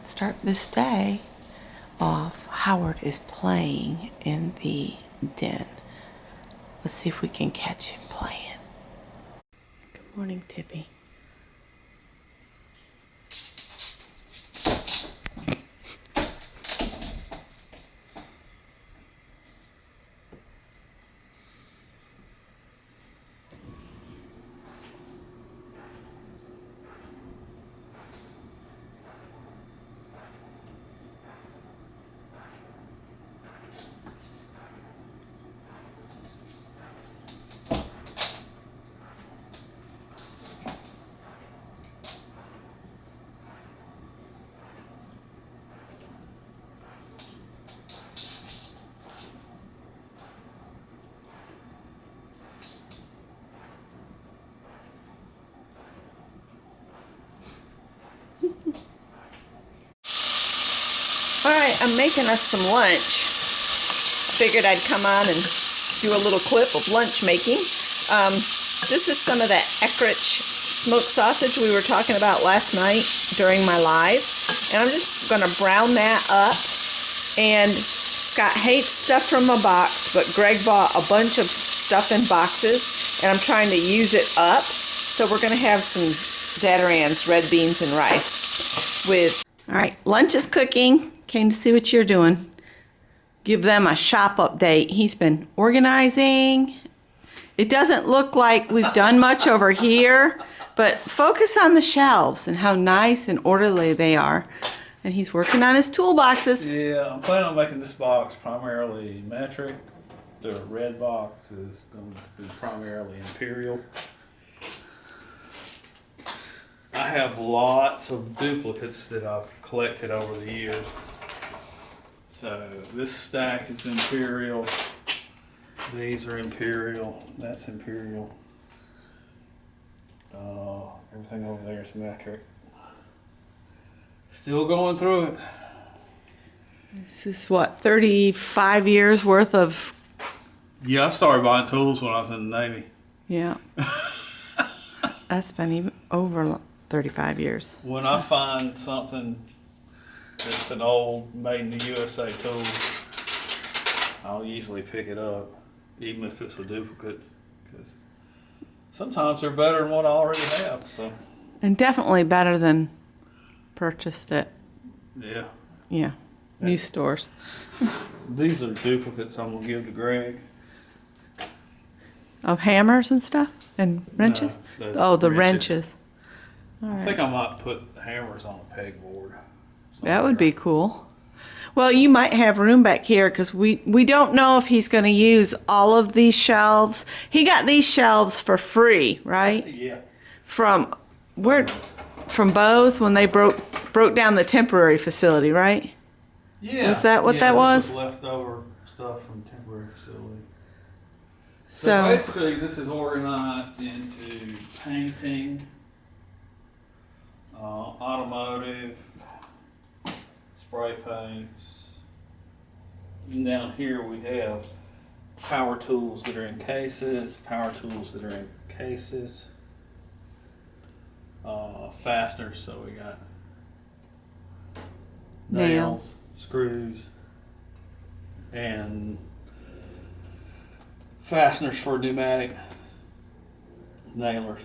start this day off. Howard is playing in the den. Let's see if we can catch him playing. Good morning, Tippy. Alright, I'm making us some lunch. Figured I'd come on and do a little clip of lunch making. This is some of that Eckrich smoked sausage we were talking about last night during my live. And I'm just going to brown that up. And Scott hates stuff from a box, but Greg bought a bunch of stuff in boxes. And I'm trying to use it up. So we're going to have some Zatarans, red beans, and rice with... Alright, lunch is cooking. Came to see what you're doing. Give them a shop update. He's been organizing. It doesn't look like we've done much over here, but focus on the shelves and how nice and orderly they are. And he's working on his toolboxes. Yeah, I'm planning on making this box primarily metric. The red box is going to be primarily imperial. I have lots of duplicates that I've collected over the years. So this stack is imperial. These are imperial. That's imperial. Everything over there is metric. Still going through it. This is what, 35 years worth of... Yeah, I started buying tools when I was in the Navy. Yeah. That's been even over 35 years. When I find something that's an old made in the USA tool, I'll usually pick it up, even if it's a duplicate, because sometimes they're better than what I already have. So. And definitely better than purchased it. Yeah. Yeah. New stores. These are duplicates I'm gonna give to Greg. Of hammers and stuff and wrenches. No, oh, the wrenches. All right. I think I might put hammers on a pegboard. That would be cool. Well, you might have room back here because we don't know if he's going to use all of these shelves. He got these shelves for free, right? Yeah. From where? From Bose when they broke down the temporary facility, right? Yeah. Was that what that was? This was leftover stuff from temporary facility. So basically, this is organized into painting, automotive, spray paints. And down here we have power tools that are in cases, power tools that are in cases, fasteners, so we got nails, screws, and fasteners for pneumatic, nailers,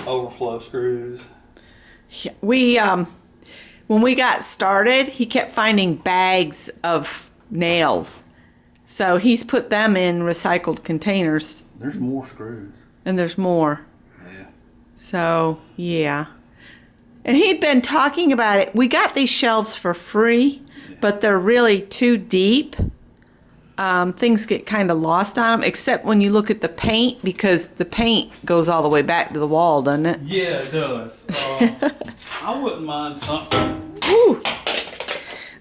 overflow screws. we when we got started, he kept finding bags of nails. So he's put them in recycled containers. There's more screws. And there's more. Yeah. So, yeah. And he'd been talking about it. We got these shelves for free, but they're really too deep. Things get kind of lost on them, except when you look at the paint, because the paint goes all the way back to the wall, doesn't it? Yeah, it does. I wouldn't mind something. Woo.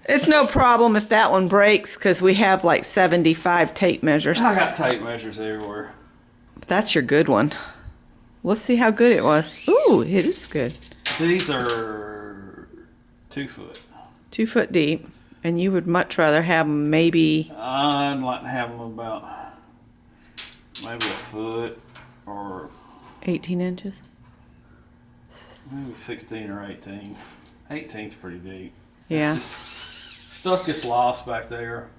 It's no problem if that one breaks, because we have like 75 tape measures. I got tape measures everywhere. That's your good one. Let's see how good it was. Ooh, it is good. These are 2 foot. 2 foot deep. And you would much rather have them maybe... I'd like to have them about maybe a foot or... 18 inches? Maybe 16 or 18. 18's pretty deep. Yeah. Stuff gets lost back there.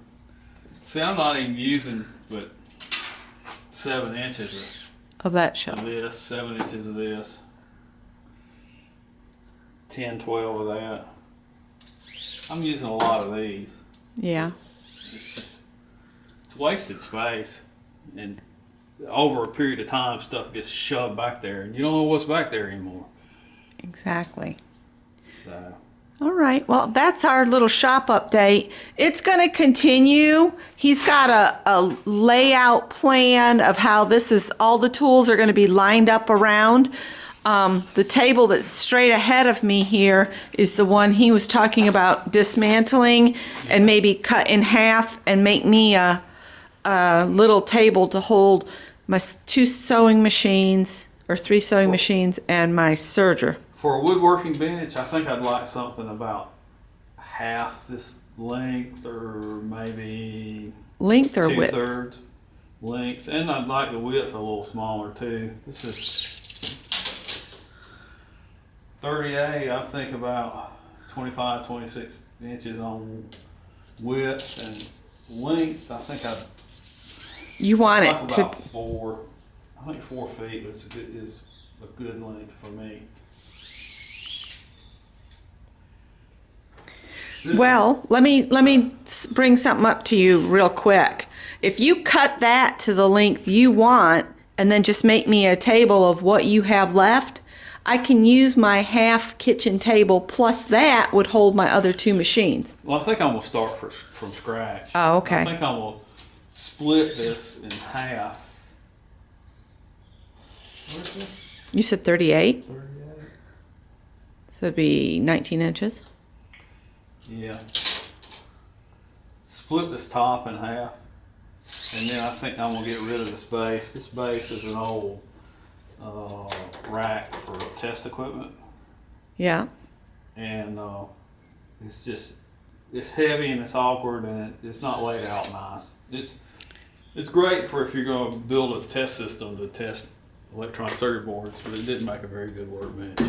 See, I'm not even using but 7 inches Of that of shelf. this, 7 inches of this, 10, 12 of that. I'm using a lot of these. Yeah. It's wasted space, and over a period of time, stuff gets shoved back there, and you don't know what's back there anymore. Exactly. So. All right. Well, that's our little shop update. It's going to continue. He's got a layout plan of how this is, all the tools are going to be lined up around. The table that's straight ahead of me here is the one he was talking about dismantling and maybe cut in half and make me a little table to hold my 2 sewing machines or 3 sewing machines and my serger. For a woodworking bench, I think I'd like something about half this length, or maybe Length or width? 2/3 length, and I'd like the width a little smaller too. This is 38. I think about 25, 26 inches on width, and length, I think I'd You want like it to, about 4. I think 4 feet is a good length for me. well, let me bring something up to you real quick. If you cut that to the length you want and then just make me a table of what you have left, I can use my half kitchen table plus that would hold my other 2 machines. Well, I think I'm going to start from scratch. Oh, okay. I think I'm going to split this in half. What is this? You said 38, 38? so it'd be 19 inches. Yeah. Split this top in half. And then I think I'm going to get rid of this base. This base is an old rack for test equipment. Yeah. And it's heavy and it's awkward and it's not laid out nice. It's great for if you're going to build a test system to test electronic circuit boards, but it didn't make a very good workbench.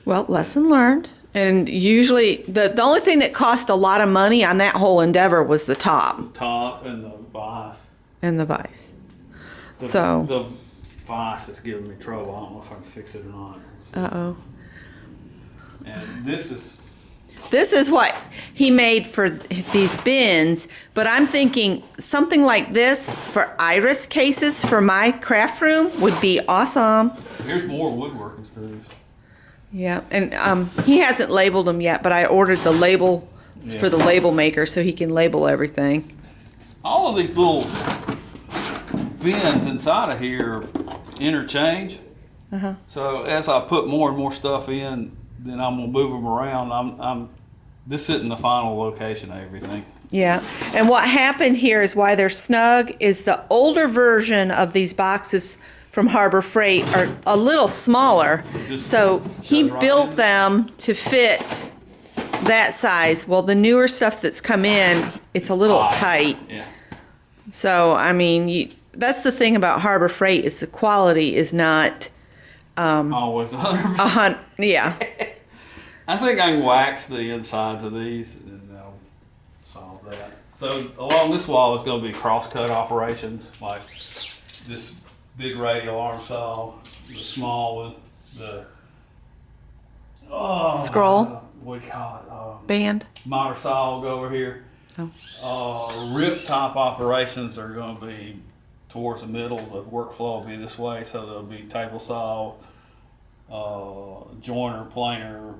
Well, lesson learned. And usually, the only thing that cost a lot of money on that whole endeavor was the top The top and the vise. and the vise. The vise is giving me trouble. I don't know if I can fix it or not. Uh-oh. And this This is what he made for these bins, but I'm thinking something like this for iris cases for my craft room would be awesome. here's more woodworking screws. Yeah, and he hasn't labeled them yet, but I ordered the label for the label maker so he can label everything. All of these little bins inside of here interchange. Uh-huh. So as I put more and more stuff in, then I'm gonna move them around. This isn't the final location of everything. Yeah, and what happened here is why they're snug is the older version of these boxes from Harbor Freight are a little smaller. So he built them to fit that size. Well, the newer stuff that's come in, it's a little tight. Yeah. So, I mean, that's the thing about Harbor Freight is the quality is not, Always 100%. yeah. I think I can wax the insides of these and that'll solve that. So along this wall is going to be cross-cut operations, like this big radial arm saw, the small one, the Scroll? What do you call it? Band? Miter saw will go over here. Rip top operations are going to be towards the middle. The workflow will be this way, so there'll be table saw, joiner, planer,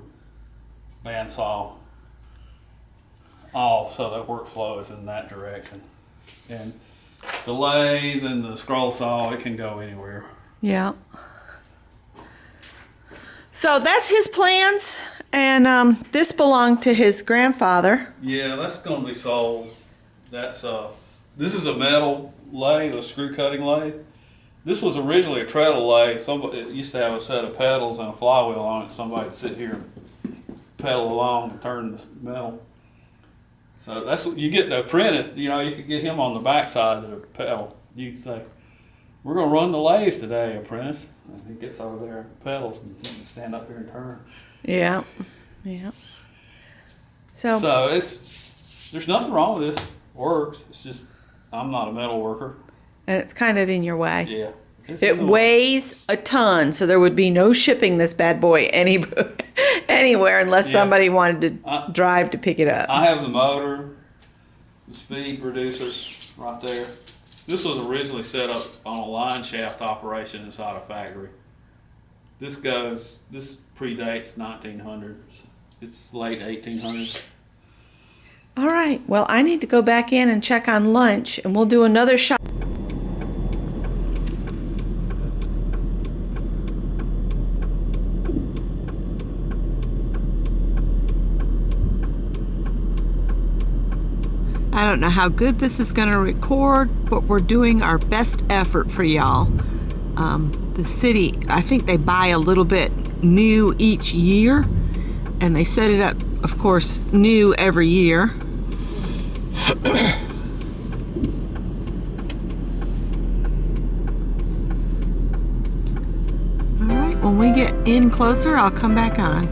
bandsaw, all, so that workflow is in that direction. And the lathe and the scroll saw, it can go anywhere. Yeah. So that's his plans, and this belonged to his grandfather. Yeah, that's going to be sold. That's this is a metal lathe, a screw cutting lathe. This was originally a treadle lathe. It used to have a set of pedals and a flywheel on it. Somebody would sit here and pedal along and turn the metal. So that's what you get the apprentice. You know, you could get him on the backside of the pedal. You say, "We're going to run the lathe today, apprentice." And he gets over there and pedals and he can stand up here and turn. Yeah. Yeah. So there's nothing wrong with this. Works. It's just I'm not a metal worker. and it's kind of in your way. Yeah. It weighs a ton, so there would be no shipping this bad boy anywhere unless somebody wanted to drive to pick it up. I have the motor, the speed reducer right there. This was originally set up on a line shaft operation inside a factory. This predates 1900s. It's late 1800s. All right. Well, I need to go back in and check on lunch, and we'll do another shot. I don't know how good this is going to record, but we're doing our best effort for y'all. The city, I think they buy a little bit new each year, and they set it up, of course, new every year. All right, when we get in closer, I'll come back on.